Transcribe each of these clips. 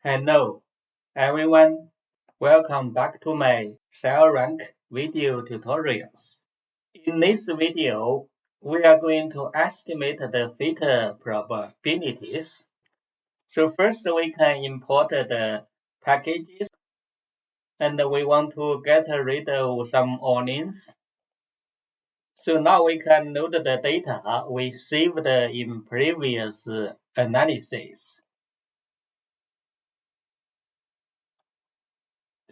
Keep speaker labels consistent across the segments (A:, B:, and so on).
A: Hello, everyone. Welcome back to my CellRank video tutorials. In this video, we are going to estimate the fit probabilities. So first we can import the packages and we want to get rid of some warnings. So now we can load the data we saved in previous analysis.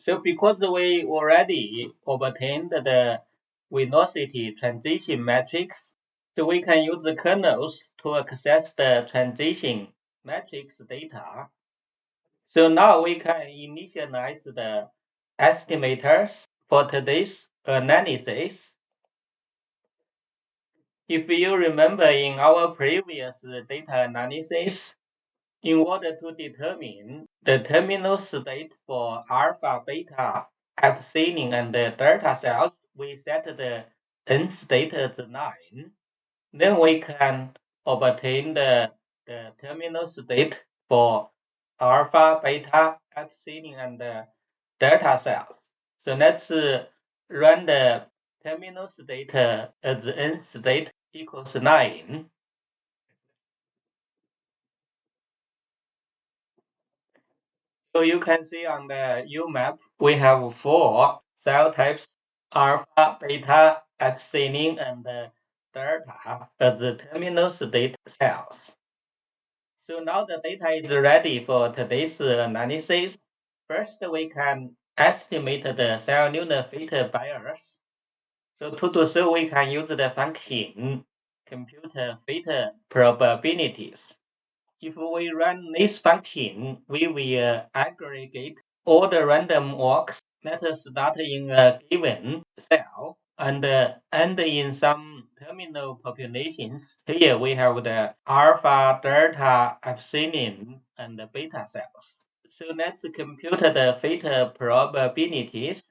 A: So because we already obtained the velocity transition matrix, so we can use the kernels to access the transition matrix data. So now we can initialize the estimators for today's analysis. If you remember in our previous data analysis, in order to determine the terminal state for alpha, beta, epsilon, and delta cells, we set the end state as 9. Then we can obtain the terminal state for alpha, beta, epsilon, and delta cells. So let's run the terminal state as end state equals 9. So you can see on the U map, we have 4 cell types, alpha, beta, epsilon, and delta as the terminal state cells. So now the data is ready for today's analysis. First, we can estimate the cellular fit bias. So to do so, we can use the function compute fit probabilities. If we run this function, we will aggregate all the random walks that start in a given cell and end in some terminal populations. Here we have the alpha, delta, epsilon, and beta cells. So let's compute the fit probabilities.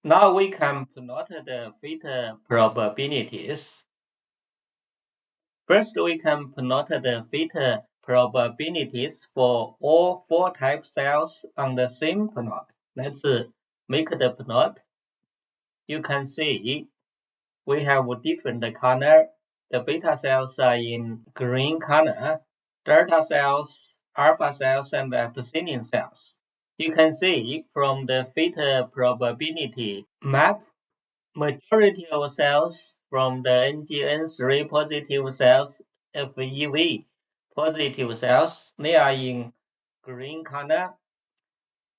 A: Now we can plot the fit probabilities. First, we can plot the fit probabilities for all 4 type cells on the same plot. Let's make the plot. You can see we have different color. The beta cells are in green color, delta cells, alpha cells, and epsilon cells. You can see from the fit probability map, majority of cells from the NGN3 positive cells, FEV positive cells, they are in green color.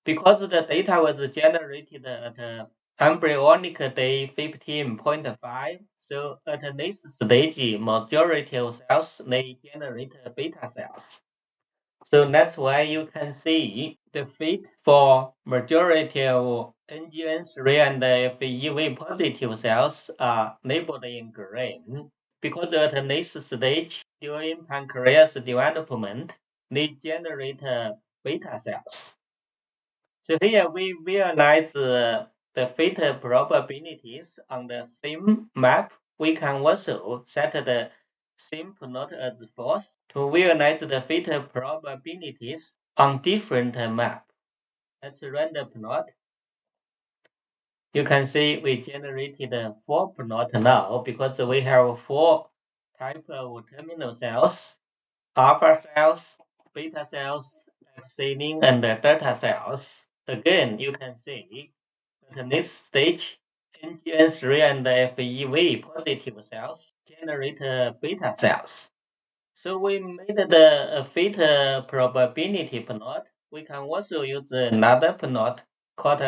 A: Because the data was generated at embryonic day 15.5, so at this stage, majority of cells, they generate beta cells. So that's why you can see the fit for majority of NGN3 and FEV positive cells are labeled in green because at this stage during pancreas development, they generate beta cells. So here we realize the fit probabilities on the same map. We can also set the same plot as false to realize the fit probabilities on different map. Let's run the plot. You can see we generated 4 plot now because we have 4 type of terminal cells, alpha cells, beta cells, epsilon, and delta cells. Again, you can see at the next stage, NGN3 and FEV positive cells generate beta cells. So we made the fit probability plot. We can also use another plot called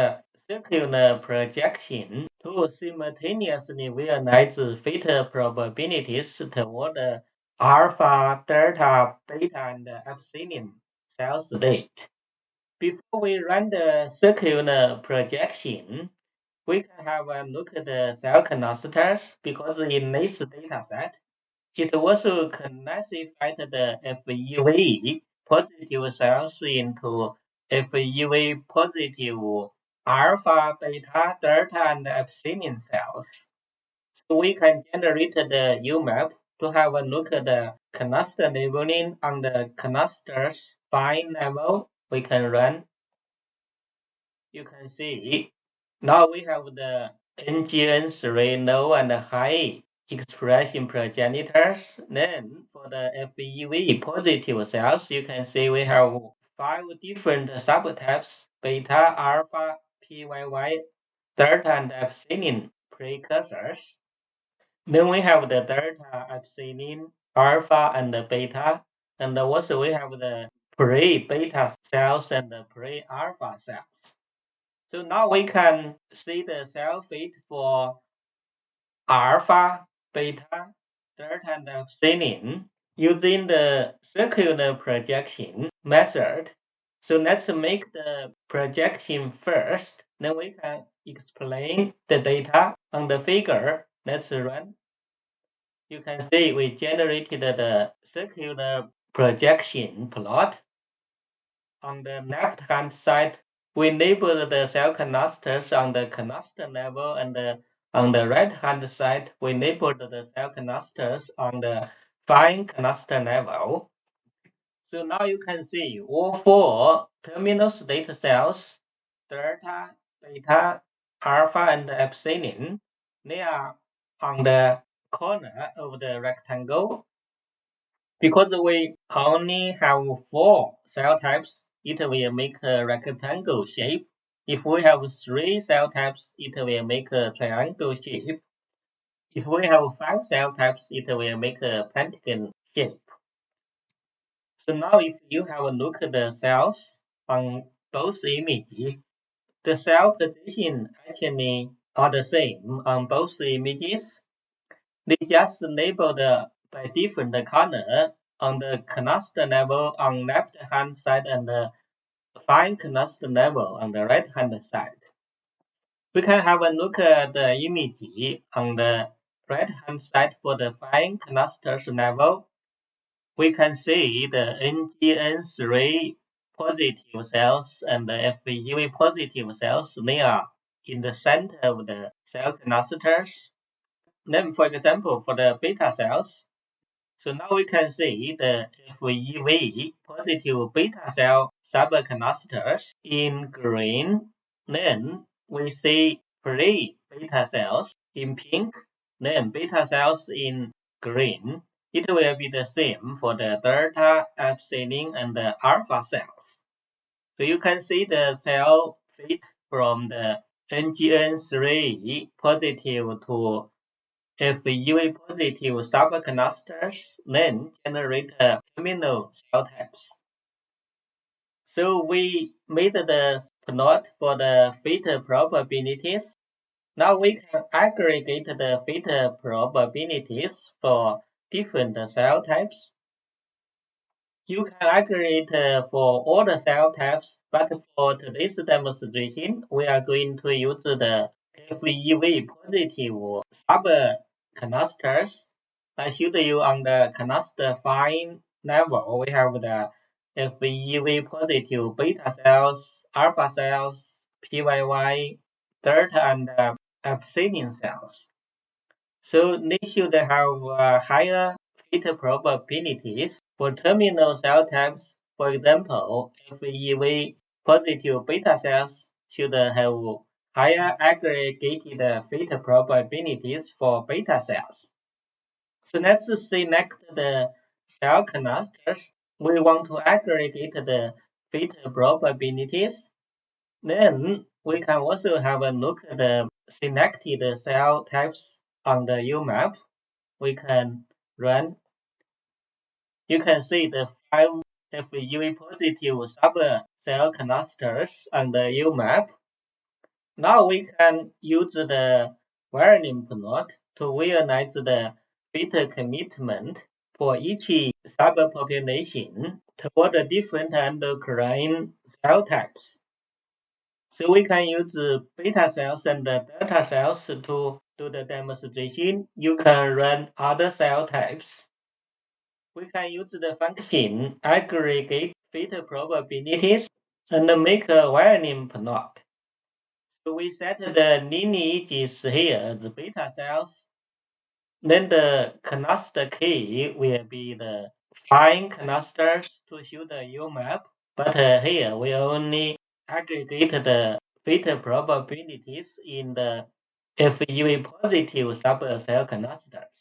A: circular projection to simultaneously realize fit probabilities toward alpha, delta, beta, and epsilon cell state. Before we run the circular projection, we can have a look at the cell canisters because in this dataset, it also classified the FEV positive cells into FEV positive alpha, beta, delta, and epsilon cells. So we can generate the UMAP to have a look at the canister labeling on the canister's fine level, we can run. You can see now we have the NGN3 low and high expression progenitors. Then for the FEV positive cells, you can see we have 5 different subtypes: beta, alpha, PYY, delta, and epsilon precursors. Then we have the delta, epsilon, alpha, and the beta. And also we have the pre-beta cells and the pre-alpha cells. So now we can see the cell fate for alpha, beta, delta, and epsilon using the circular projection method. So let's make the projection first, then we can explain the data on the figure. Let's run. You can see we generated the circular projection plot. On the left-hand side, we label the cell canisters on the canister level, and on the right-hand side, we label the cell canisters on the fine canister level. So now you can see all 4 terminal state cells, delta, beta, alpha, and epsilon, they are on the corner of the rectangle. Because we only have 4 cell types, it will make a rectangle shape. If we have 3 cell types, it will make a triangle shape. If we have 5 cell types, it will make a pentagon shape. So now if you have a look at the cells on both images, the cell position actually are the same on both images. They just labeled by different color on the canister level on left hand side and the fine canister level on the right hand side. We can have a look at the image on the right hand side for the fine canisters level. We can see the NGN3 positive cells and the FEV positive cells, they are in the center of the cell canisters. Then, for example, for the beta cells, so now we can see the FEV positive beta cell subcanisters in green. Then we see pre-beta cells in pink. Then beta cells in green. It will be the same for the delta, epsilon, and the alpha cells. So you can see the cell fate from the NGN3 positive to FEV positive subcanisters, then generate terminal cell types. So we made the plot for the fit probabilities. Now we can aggregate the fit probabilities for different cell types. You can aggregate for all the cell types, but for today's demonstration, we are going to use the FEV positive subcanisters. I showed you on the canister fine level, we have the FEV positive beta cells, alpha cells, PYY, delta, and epsilon cells. So they should have higher fit probabilities for terminal cell types. For example, FEV positive beta cells should have higher aggregated fit probabilities for beta cells. So let's select the cell canisters. We want to aggregate the fit probabilities. Then we can also have a look at the selected cell types on the UMAP. We can run. You can see the 5 FEV positive sub-cell canisters on the UMAP. Now we can use the volume plot to realize the fit commitment for each subpopulation toward the different endocrine cell types. So we can use beta cells and delta cells to do the demonstration. You can run other cell types. We can use the function aggregate fit probabilities and make a volume plot. So we set the lineages here as beta cells. Then the cluster key will be the find clusters to show the UMAP. But here we only aggregate the beta probabilities in the FUV positive subcell clusters.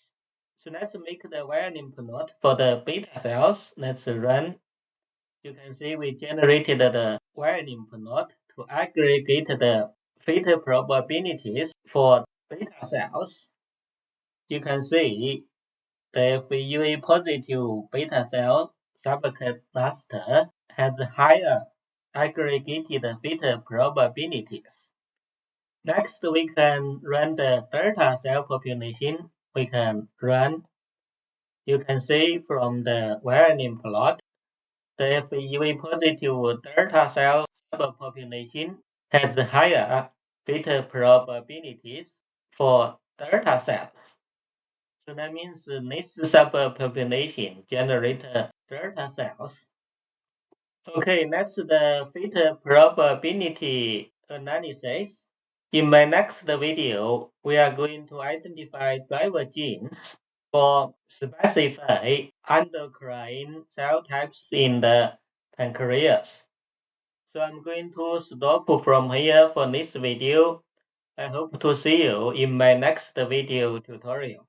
A: So let's make the wiring plot for the beta cells. Let's run. You can see we generated the wiring plot to aggregate the beta probabilities for beta cells. You can see the FUV positive beta cell subcluster has higher aggregated beta probabilities. Next, we can run the delta cell population. We can run. You can see from the wiring plot, the FEV positive delta cell subpopulation has higher beta probabilities for delta cells. So that means this subpopulation generates delta cells. Okay, next the beta probability analysis. In my next video, we are going to identify driver genes for specific endocrine cell types in the pancreas. So I'm going to stop from here for this video. I hope to see you in my next video tutorial.